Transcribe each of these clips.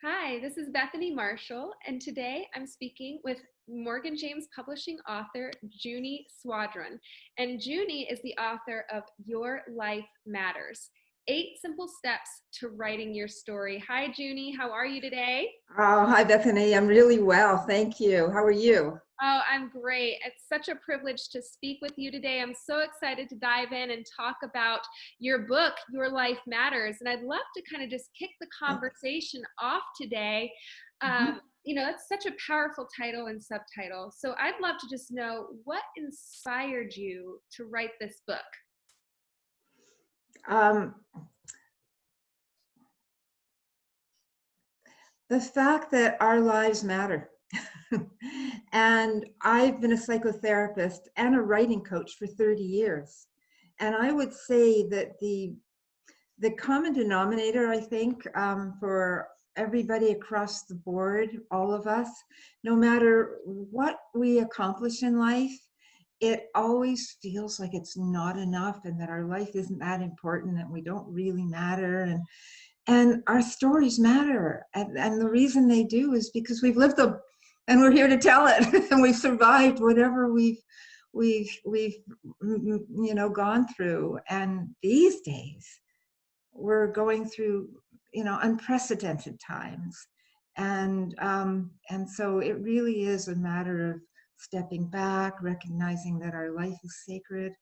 Hi, this is Bethany Marshall, and today I'm speaking with Morgan James Publishing author Junie Swadron. And Junie is the author of Your Life Matters: 8 Simple Steps to Writing Your Story. Hi, Junie. How are you today? Oh, hi, Bethany. I'm really well. Thank you. How are you? Oh, I'm great. It's such a privilege to speak with you today. I'm so excited to dive in and talk about your book, Your Life Matters. And I'd love to kind of just kick the conversation off today. Mhm. It's such a powerful title and subtitle. So I'd love to just know what inspired you to write this book? Um, the fact that our lives matter. And I've been a psychotherapist and a writing coach for 30 years. And I would say that the common denominator, I think, for everybody across the board, all of us, no matter what we accomplish in life, it always feels like it's not enough and that our life isn't that important and we don't really matter. And our stories matter. And the reason they do is because we've lived them and we're here to tell it and we've survived whatever we've gone through. And these days, we're going through unprecedented times, and so it really is a matter of stepping back, recognizing that our life is sacred,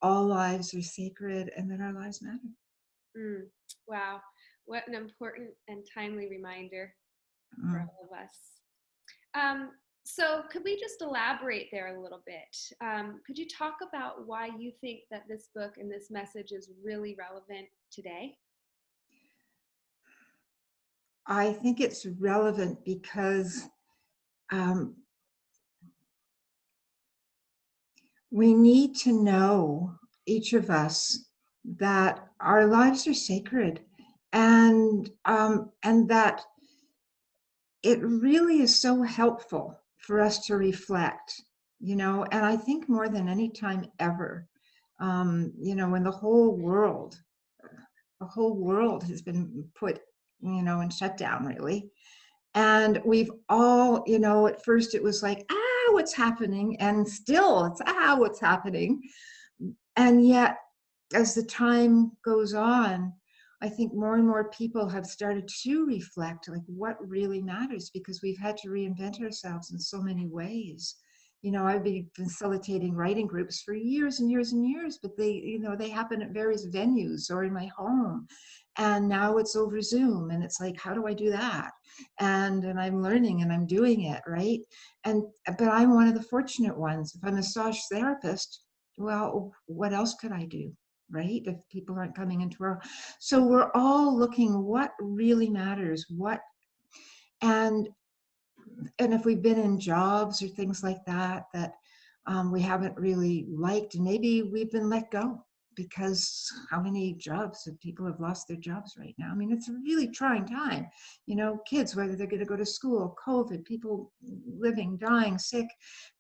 all lives are sacred, and that our lives matter. Mm, wow, what an important and timely reminder for Mm. all of us. Um, so could we just elaborate there a little bit? Could you talk about why you think that this book and this message is really relevant today? I think it's relevant because um, we need to know, each of us, that our lives are sacred, and that it really is so helpful for us to reflect, and I think more than any time ever, when the whole world has been put, in shutdown, really. And we've all, at first it was like, what's happening? And still it's, what's happening? And yet, as the time goes on, I think more and more people have started to reflect like what really matters, because we've had to reinvent ourselves in so many ways. I've been facilitating writing groups for years and years and years, but they happen at various venues or in my home. And now it's over Zoom, and it's like, how do I do that? And I'm learning and I'm doing it, right? And but I'm one of the fortunate ones. If I'm a massage therapist, well, what else could I do? Right? If people aren't coming into our, so we're all looking what really matters, and and if we've been in jobs or things like that we haven't really liked, and maybe we've been let go, because how many jobs have people have lost their jobs right now? I mean, it's a really trying time. Kids, whether they're going to go to school, COVID, people living, dying, sick,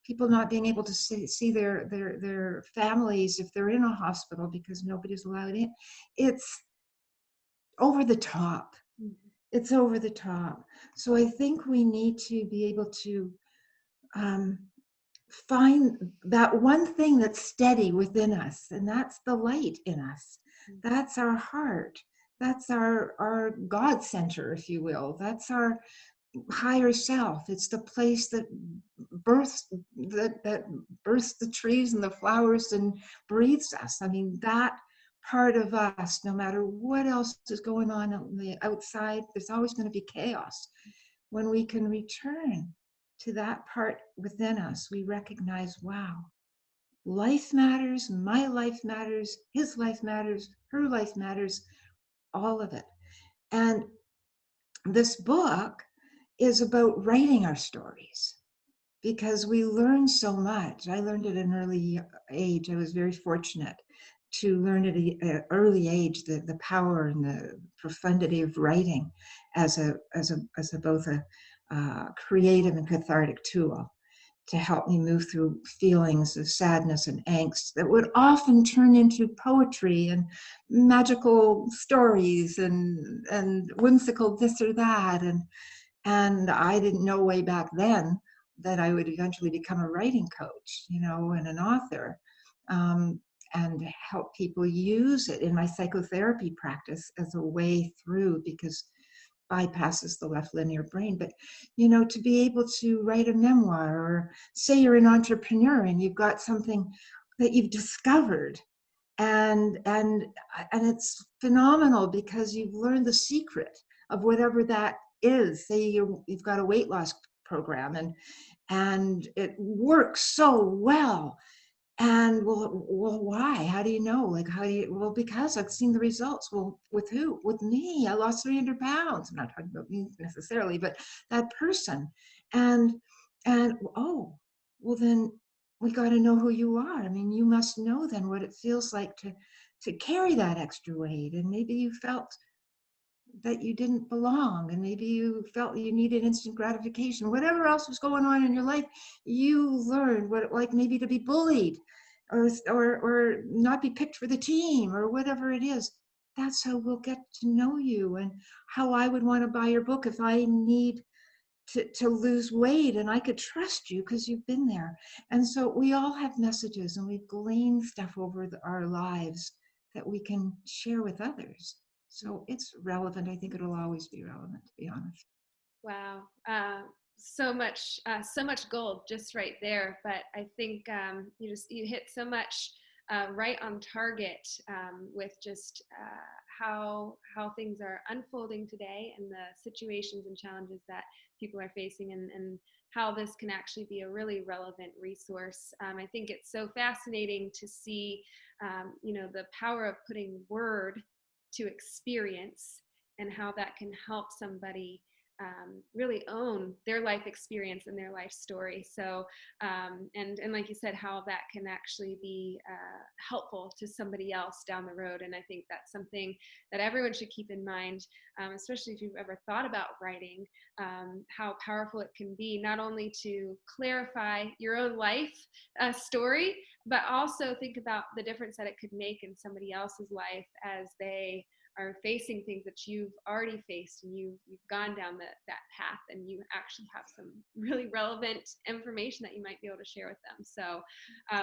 people not being able to see their families if they're in a hospital because nobody's allowed in. It's over the top. It's over the top. So I think we need to be able to um, find that one thing that's steady within us, and that's the light in us. That's our heart. That's our God center, if you will. That's our higher self. It's the place births that births the trees and the flowers and breathes us. I mean, that part of us, no matter what else is going on the outside, there's always going to be chaos. When we can return to that part within us, we recognize, wow, life matters, my life matters, his life matters, her life matters, all of it. And this book is about writing our stories, because we learn so much. I learned at an early age. I was very fortunate to learn at an early age the power and the profundity of writing as a both a creative and cathartic tool. to help me move through feelings of sadness and angst that would often turn into poetry and magical stories and whimsical this or that. And I didn't know way back then that I would eventually become a writing coach, and an author, and help people use it in my psychotherapy practice as a way through, because bypasses the left linear brain. But to be able to write a memoir, or say you're an entrepreneur and you've got something that you've discovered, and it's phenomenal because you've learned the secret of whatever that is. Say you've got a weight loss program, and it works so well. And well, why? How do you know? Well, because I've seen the results. Well, with who? With me. I lost 300 pounds. I'm not talking about me necessarily, but that person. And oh, well, then we got to know who you are. I mean, you must know then what it feels like to carry that extra weight. And maybe you felt that you didn't belong, and maybe you felt you needed instant gratification. Whatever else was going on in your life, you learned what it like maybe to be bullied, or not be picked for the team, or whatever it is. That's how we'll get to know you, and how I would want to buy your book if I need to lose weight, and I could trust you because you've been there. And so we all have messages, and we've gleaned stuff over our lives that we can share with others. So it's relevant. I think it'll always be relevant, to be honest. Wow. So much gold just right there. But I think you hit so much right on target with just how things are unfolding today, and the situations and challenges that people are facing, and how this can actually be a really relevant resource. I think it's so fascinating to see, the power of putting word to experience, and how that can help somebody really own their life experience and their life story. So, and like you said, how that can actually be helpful to somebody else down the road. And I think that's something that everyone should keep in mind, especially if you've ever thought about writing, how powerful it can be, not only to clarify your own life story, but also think about the difference that it could make in somebody else's life as they are facing things that you've already faced, and you've gone down that path, and you actually have some really relevant information that you might be able to share with them. So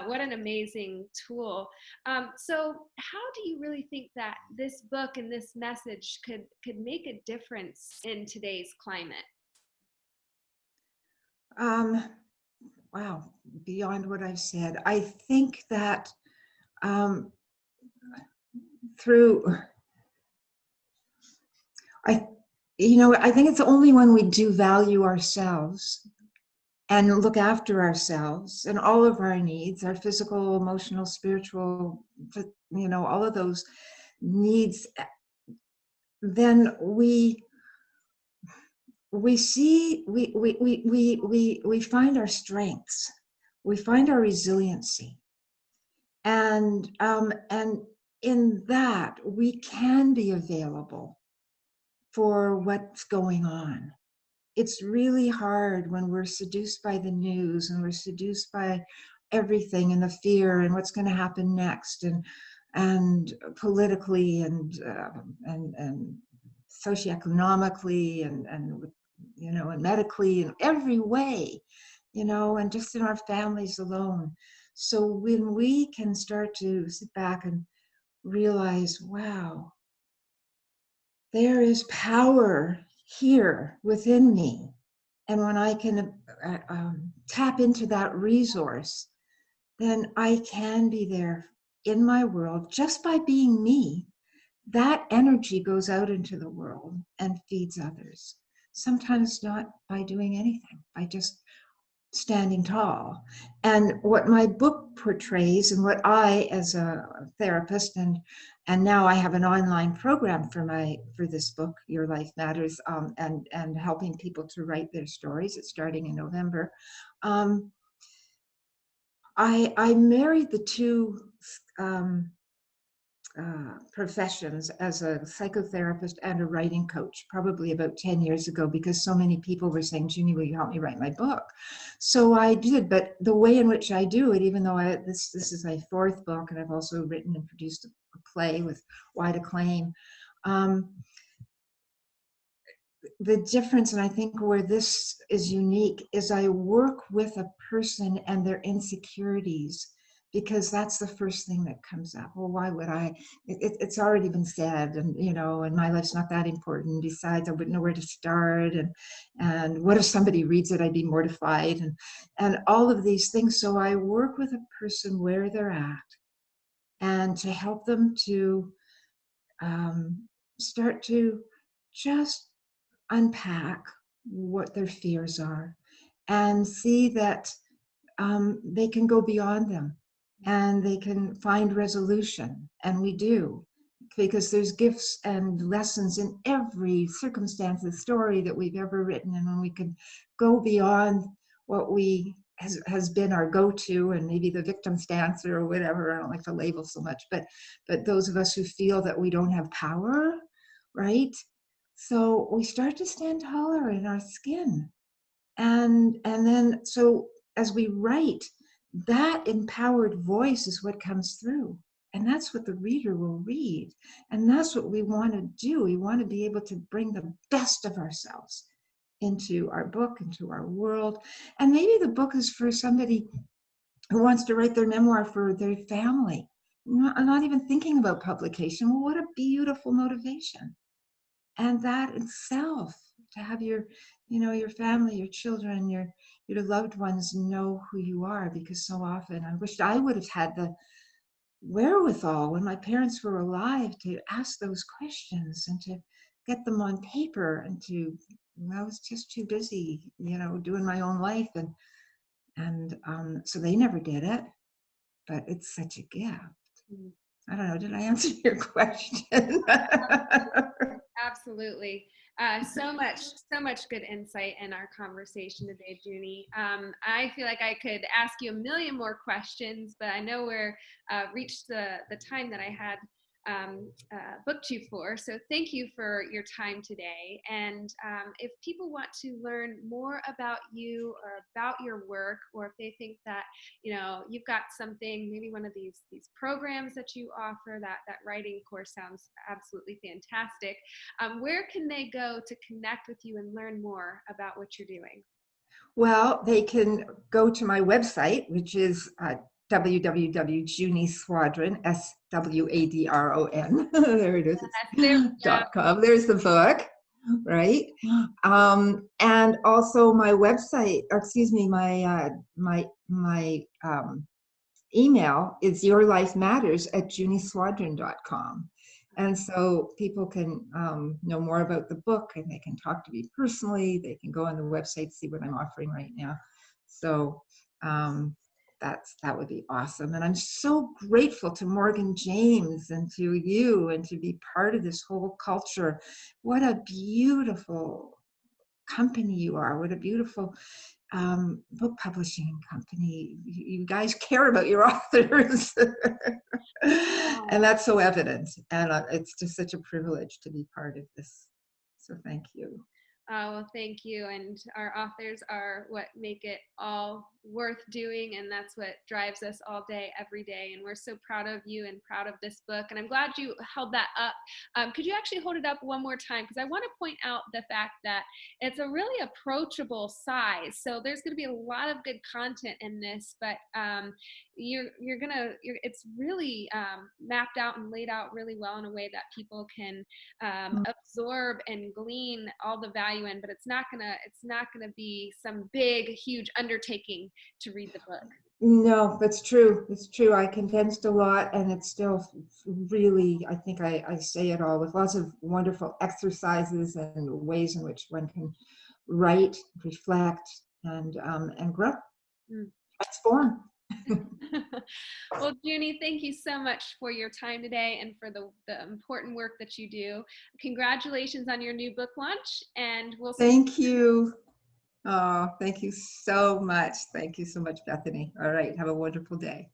what an amazing tool. So how do you really think that this book and this message could make a difference in today's climate? Wow, beyond what I've said. I think that through I think it's only when we do value ourselves and look after ourselves and all of our needs, our physical, emotional, spiritual, all of those needs, then we see, we find our strengths, we find our resiliency, and in that we can be available for what's going on. It's really hard when we're seduced by the news, and we're seduced by everything, and the fear and what's going to happen next, and politically, and socioeconomically, and medically, in every way, and just in our families alone. So when we can start to sit back and realize, wow, there is power here within me. And when I can tap into that resource, then I can be there in my world just by being me. That energy goes out into the world and feeds others. Sometimes not by doing anything, by just standing tall. And what my book portrays, and what I, as a therapist, and now I have an online program for this book, Your Life Matters, and helping people to write their stories. It's starting in November. I married the two professions as a psychotherapist and a writing coach, probably about 10 years ago, because so many people were saying, Junie, will you help me write my book? So I did, but the way in which I do it, even though this is my fourth book, and I've also written and produced a play with wide acclaim, the difference, and I think where this is unique, is I work with a person and their insecurities, because that's the first thing that comes up. Well, why would I? It's already been said, and and my life's not that important. Besides, I wouldn't know where to start, and what if somebody reads it? I'd be mortified, and all of these things. So I work with a person where they're at, and to help them to start to just unpack what their fears are and see that they can go beyond them and they can find resolution. And we do, because there's gifts and lessons in every circumstance, the story that we've ever written. And when we can go beyond what has been our go-to, and maybe the victim stance or whatever, I don't like to label so much, but those of us who feel that we don't have power, right? So we start to stand taller in our skin. And then, so as we write, that empowered voice is what comes through. And that's what the reader will read. And that's what we want to do. We want to be able to bring the best of ourselves into our book, into our world. And maybe the book is for somebody who wants to write their memoir for their family. Not even thinking about publication. Well, what a beautiful motivation. And that itself, to have your family, your children, your loved ones know who you are, because so often I wished I would have had the wherewithal when my parents were alive to ask those questions and to get them on paper, and I was just too busy, doing my own life, and so they never did it, but it's such a gift. I don't know, did I answer your question? Absolutely. So much good insight in our conversation today, Junie. I feel like I could ask you a million more questions, but I know we're reached the time that I had booked you for. So thank you for your time today. And if people want to learn more about you or about your work, or if they think that you've got something, maybe one of these programs that you offer, that writing course sounds absolutely fantastic. Where can they go to connect with you and learn more about what you're doing? Well, they can go to my website, which is www.Junie Swadron, Swadron. There it is. .com. There's the book, right? And also my website, or excuse me, my email is yourlifematters@JunieSwadron.com. And so people can know more about the book, and they can talk to me personally. They can go on the website, see what I'm offering right now. So that would be awesome. And I'm so grateful to Morgan James and to you, and to be part of this whole culture. What a beautiful company you are. What a beautiful book publishing company. You guys care about your authors. And that's so evident. And it's just such a privilege to be part of this. So thank you. Well, thank you. And our authors are what make it all worth doing. And that's what drives us all day, every day. And we're so proud of you and proud of this book. And I'm glad you held that up. Could you actually hold it up one more time? Because I want to point out the fact that it's a really approachable size. So there's going to be a lot of good content in this, but it's really mapped out and laid out really well in a way that people can absorb and glean all the value in, but it's not gonna be some big, huge undertaking to read the book. No, that's true. It's true. I condensed a lot, and it's still really, I think I say it all, with lots of wonderful exercises and ways in which one can write, reflect, and grow. Transform. Well, Junie, thank you so much for your time today and for the important work that you do. Congratulations on your new book launch, and we'll see. Thank you. Oh, thank you so much. Thank you so much, Bethany. All right. Have a wonderful day.